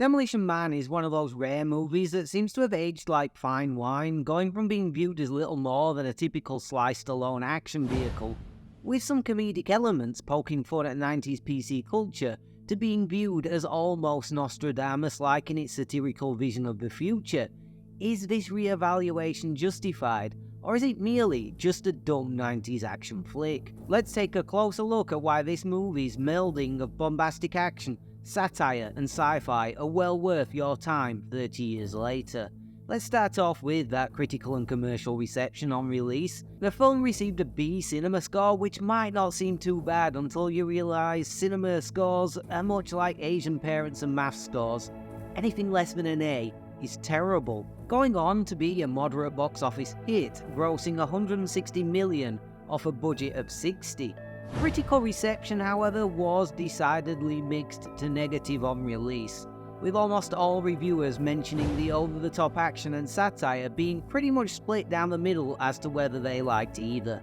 Demolition Man is one of those rare movies that seems to have aged like fine wine, going from being viewed as little more than a typical Sly Stallone action vehicle, with some comedic elements poking fun at 90s PC culture, to being viewed as almost Nostradamus-like in its satirical vision of the future. Is this re-evaluation justified, or is it merely just a dumb 90s action flick? Let's take a closer look at why this movie's melding of bombastic action, satire and sci-fi are well worth your time 30 years later. Let's start off with that critical and commercial reception on release. The film received a B cinema score, which might not seem too bad until you realise cinema scores are much like Asian parents and math scores. Anything less than an A is terrible, going on to be a moderate box office hit, grossing $160 million off a budget of $60. Critical reception, however, was decidedly mixed to negative on release, with almost all reviewers mentioning the over-the-top action and satire being pretty much split down the middle as to whether they liked either,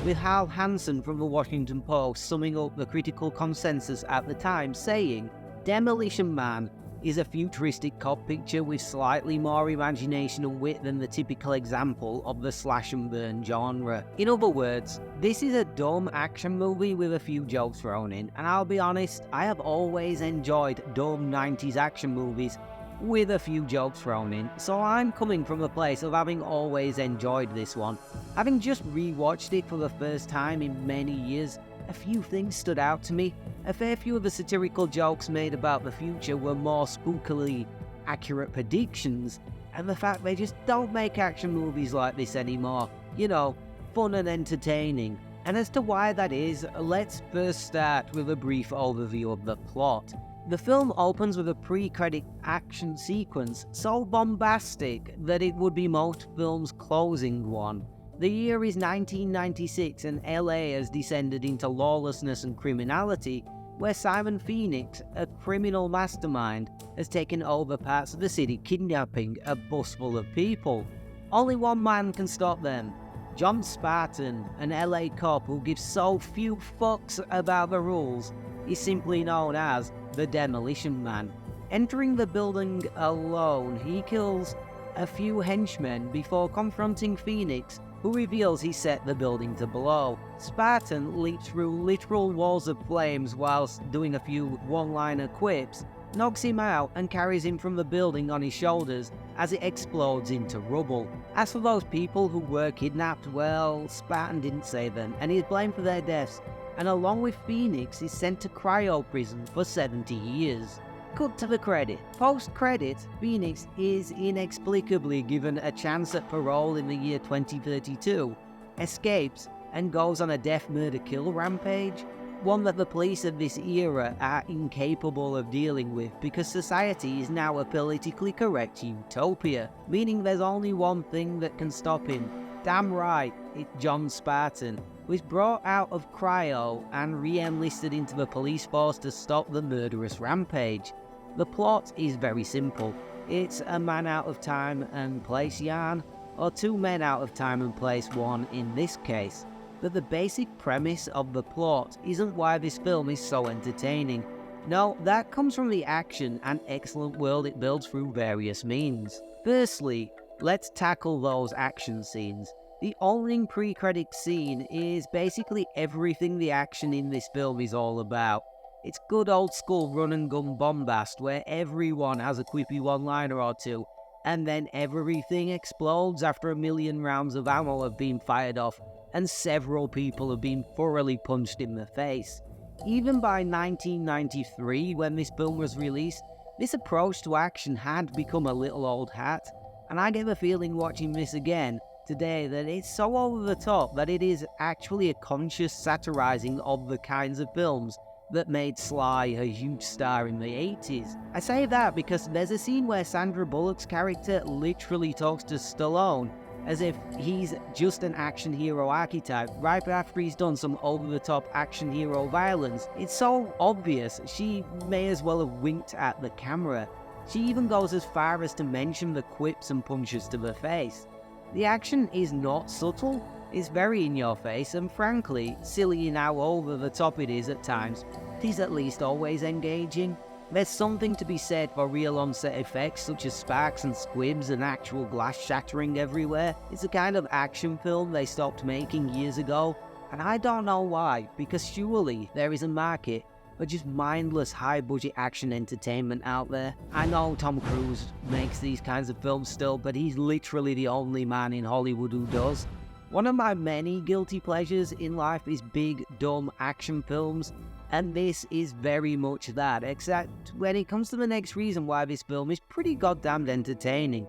with Hal Hansen from the Washington Post summing up the critical consensus at the time, saying, "Demolition Man is a futuristic cop picture with slightly more imagination and wit than the typical example of the slash and burn genre." In other words, this is a dumb action movie with a few jokes thrown in, and I'll be honest, I have always enjoyed dumb 90s action movies with a few jokes thrown in, so I'm coming from a place of having always enjoyed this one. Having just rewatched it for the first time in many years, a few things stood out to me. A fair few of the satirical jokes made about the future were more spookily accurate predictions, and the fact they just don't make action movies like this anymore. You know, fun and entertaining. And as to why that is, let's first start with a brief overview of the plot. The film opens with a pre-credit action sequence so bombastic that it would be most films' closing one. The year is 1996 and LA has descended into lawlessness and criminality, where Simon Phoenix, a criminal mastermind, has taken over parts of the city, kidnapping a bus full of people. Only one man can stop them: John Spartan, an LA cop who gives so few fucks about the rules. He's simply known as the Demolition Man. Entering the building alone, he kills a few henchmen before confronting Phoenix, who reveals he set the building to blow. Spartan leaps through literal walls of flames whilst doing a few one-liner quips, knocks him out and carries him from the building on his shoulders as it explodes into rubble. As for those people who were kidnapped, well, Spartan didn't save them, and he is blamed for their deaths, and along with Phoenix is sent to cryo-prison for 70 years. Cut to the credit. Post-credit, Phoenix is inexplicably given a chance at parole in the year 2032, escapes, and goes on a death-murder-kill rampage, one that the police of this era are incapable of dealing with because society is now a politically correct utopia, meaning there's only one thing that can stop him. Damn right, it's John Spartan, who is brought out of cryo and re-enlisted into the police force to stop the murderous rampage. The plot is very simple. It's a man out of time and place yarn, or two men out of time and place one in this case. But the basic premise of the plot isn't why this film is so entertaining. No, that comes from the action and excellent world it builds through various means. Firstly, let's tackle those action scenes. The opening pre-credit scene is basically everything the action in this film is all about. It's good old school run and gun bombast where everyone has a quippy one-liner or two, and then everything explodes after a million rounds of ammo have been fired off, and several people have been thoroughly punched in the face. Even by 1993, when this film was released, this approach to action had become a little old hat, and I get the feeling watching this again today that it's so over the top that it is actually a conscious satirizing of the kinds of films that made Sly a huge star in the 80s. I say that because there's a scene where Sandra Bullock's character literally talks to Stallone as if he's just an action hero archetype right after he's done some over-the-top action hero violence. It's so obvious she may as well have winked at the camera. She even goes as far as to mention the quips and punches to the face. The action is not subtle, it's very in your face, and frankly, silly in how over the top it is at times, it is at least always engaging. There's something to be said for real on-set effects such as sparks and squibs and actual glass shattering everywhere. It's a kind of action film they stopped making years ago, and I don't know why, because surely there is a market for just mindless high-budget action entertainment out there. I know Tom Cruise makes these kinds of films still, but he's literally the only man in Hollywood who does. One of my many guilty pleasures in life is big, dumb action films, and this is very much that, except when it comes to the next reason why this film is pretty goddamn entertaining.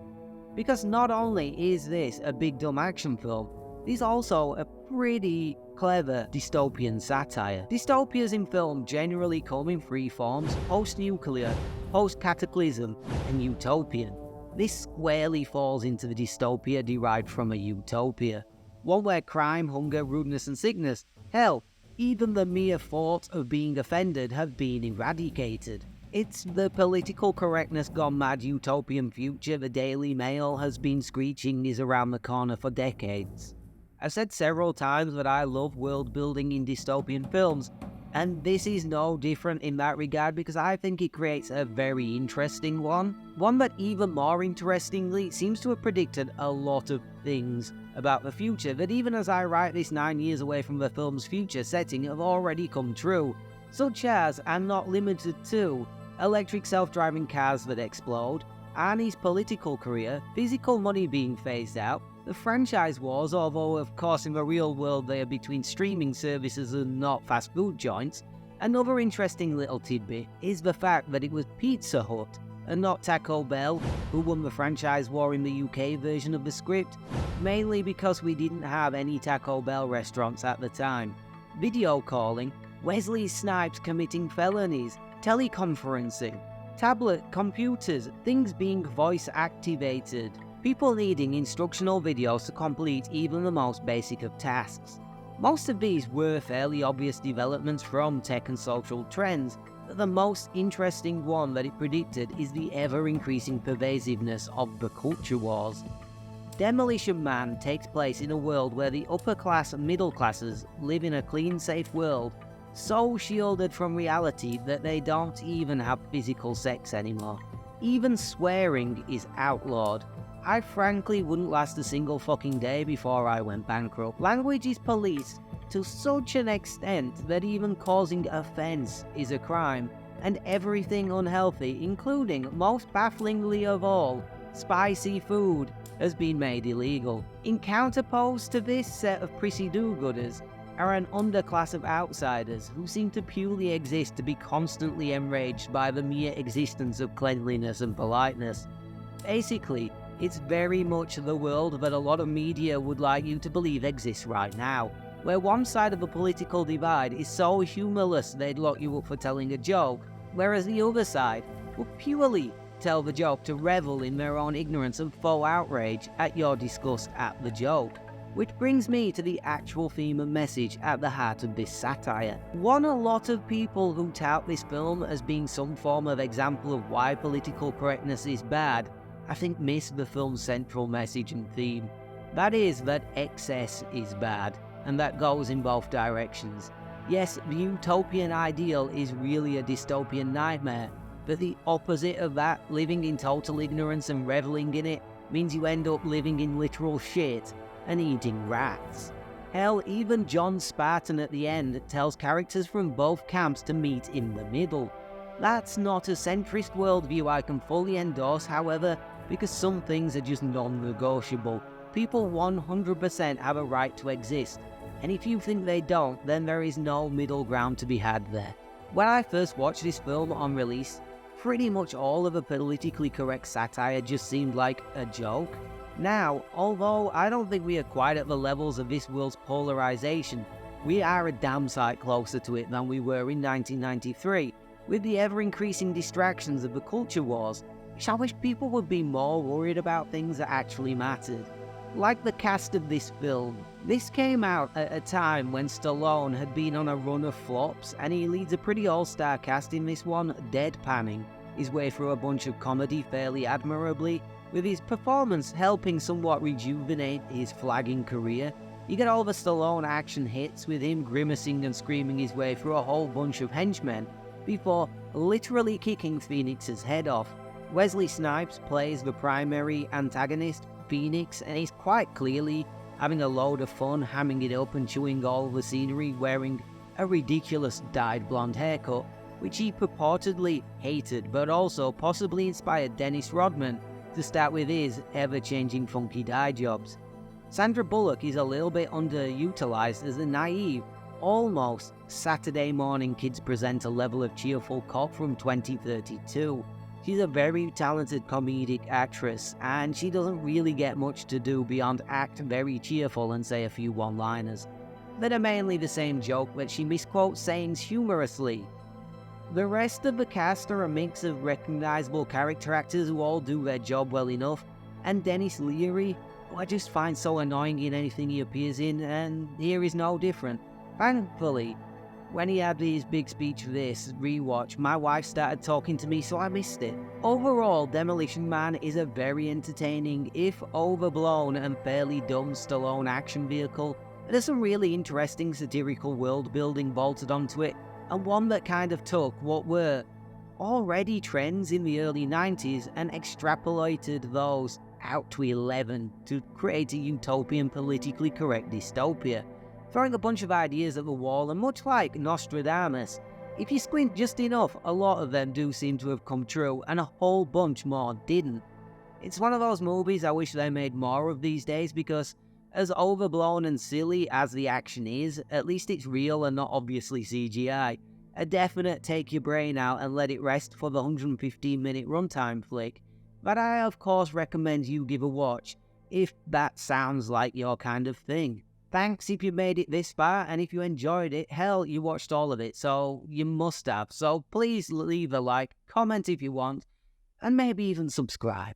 Because not only is this a big, dumb action film, it's also a pretty clever dystopian satire. Dystopias in film generally come in three forms: post-nuclear, post-cataclysm, and utopian. This squarely falls into the dystopia derived from a utopia. One where crime, hunger, rudeness and sickness, hell, even the mere thought of being offended have been eradicated. It's the political correctness gone mad utopian future the Daily Mail has been screeching is around the corner for decades. I've said several times that I love world building in dystopian films, and this is no different in that regard because I think it creates a very interesting one. One that even more interestingly seems to have predicted a lot of things about the future that even as I write this 9 years away from the film's future setting have already come true, such as, and not limited to, electric self-driving cars that explode, Arnie's political career, physical money being phased out, the franchise wars, although of course in the real world they are between streaming services and not fast food joints. Another interesting little tidbit is the fact that it was Pizza Hut and not Taco Bell who won the franchise war in the UK version of the script, mainly because we didn't have any Taco Bell restaurants at the time. Video calling, Wesley Snipes committing felonies, teleconferencing, tablet computers, things being voice activated, people needing instructional videos to complete even the most basic of tasks. Most of these were fairly obvious developments from tech and social trends, but the most interesting one that it predicted is the ever-increasing pervasiveness of the culture wars. Demolition Man takes place in a world where the upper class and middle classes live in a clean, safe world, so shielded from reality that they don't even have physical sex anymore. Even swearing is outlawed. I frankly wouldn't last a single fucking day before I went bankrupt. Language is policed to such an extent that even causing offense is a crime, and everything unhealthy, including, most bafflingly of all, spicy food, has been made illegal. In counterpose to this set of prissy do-gooders are an underclass of outsiders who seem to purely exist to be constantly enraged by the mere existence of cleanliness and politeness. Basically, it's very much the world that a lot of media would like you to believe exists right now, where one side of the political divide is so humorless they'd lock you up for telling a joke, whereas the other side will purely tell the joke to revel in their own ignorance and faux outrage at your disgust at the joke. Which brings me to the actual theme and message at the heart of this satire. One a lot of people who tout this film as being some form of example of why political correctness is bad, I think miss the film's central message and theme. That is that excess is bad, and that goes in both directions. Yes, the utopian ideal is really a dystopian nightmare, but the opposite of that, living in total ignorance and reveling in it, means you end up living in literal shit and eating rats. Hell, even John Spartan at the end tells characters from both camps to meet in the middle. That's not a centrist worldview I can fully endorse, however, because some things are just non-negotiable. People 100% have a right to exist, and if you think they don't, then there is no middle ground to be had there. When I first watched this film on release, pretty much all of the politically correct satire just seemed like a joke. Now, although I don't think we are quite at the levels of this world's polarization, we are a damn sight closer to it than we were in 1993, with the ever-increasing distractions of the culture wars, which I wish people would be more worried about things that actually mattered. Like the cast of this film. This came out at a time when Stallone had been on a run of flops, and he leads a pretty all-star cast in this one, deadpanning his way through a bunch of comedy fairly admirably, with his performance helping somewhat rejuvenate his flagging career. You get all the Stallone action hits with him grimacing and screaming his way through a whole bunch of henchmen, before literally kicking Phoenix's head off. Wesley Snipes plays the primary antagonist, Phoenix, and he's quite clearly having a load of fun hamming it up and chewing all the scenery, wearing a ridiculous dyed blonde haircut, which he purportedly hated, but also possibly inspired Dennis Rodman to start with his ever-changing funky dye jobs. Sandra Bullock is a little bit underutilized as a naive, almost Saturday morning kids presenter level of cheerful cop from 2032. She's a very talented comedic actress, and she doesn't really get much to do beyond act very cheerful and say a few one-liners that are mainly the same joke, but she misquotes sayings humorously. The rest of the cast are a mix of recognizable character actors who all do their job well enough, and Dennis Leary, who I just find so annoying in anything he appears in, and here is no different. Thankfully, when he had his big speech for this rewatch, my wife started talking to me, so I missed it. Overall, Demolition Man is a very entertaining, if overblown and fairly dumb Stallone action vehicle. There's some really interesting satirical world building bolted onto it, and one that kind of took what were already trends in the early 90s and extrapolated those out to 11 to create a utopian politically correct dystopia, throwing a bunch of ideas at the wall, and much like Nostradamus, if you squint just enough, a lot of them do seem to have come true, and a whole bunch more didn't. It's one of those movies I wish they made more of these days, because as overblown and silly as the action is, at least it's real and not obviously CGI. A definite take your brain out and let it rest for the 115-minute runtime flick, but I of course recommend you give a watch, if that sounds like your kind of thing. Thanks if you made it this far, and if you enjoyed it, hell, you watched all of it, so you must have. So please leave a like, comment if you want, and maybe even subscribe.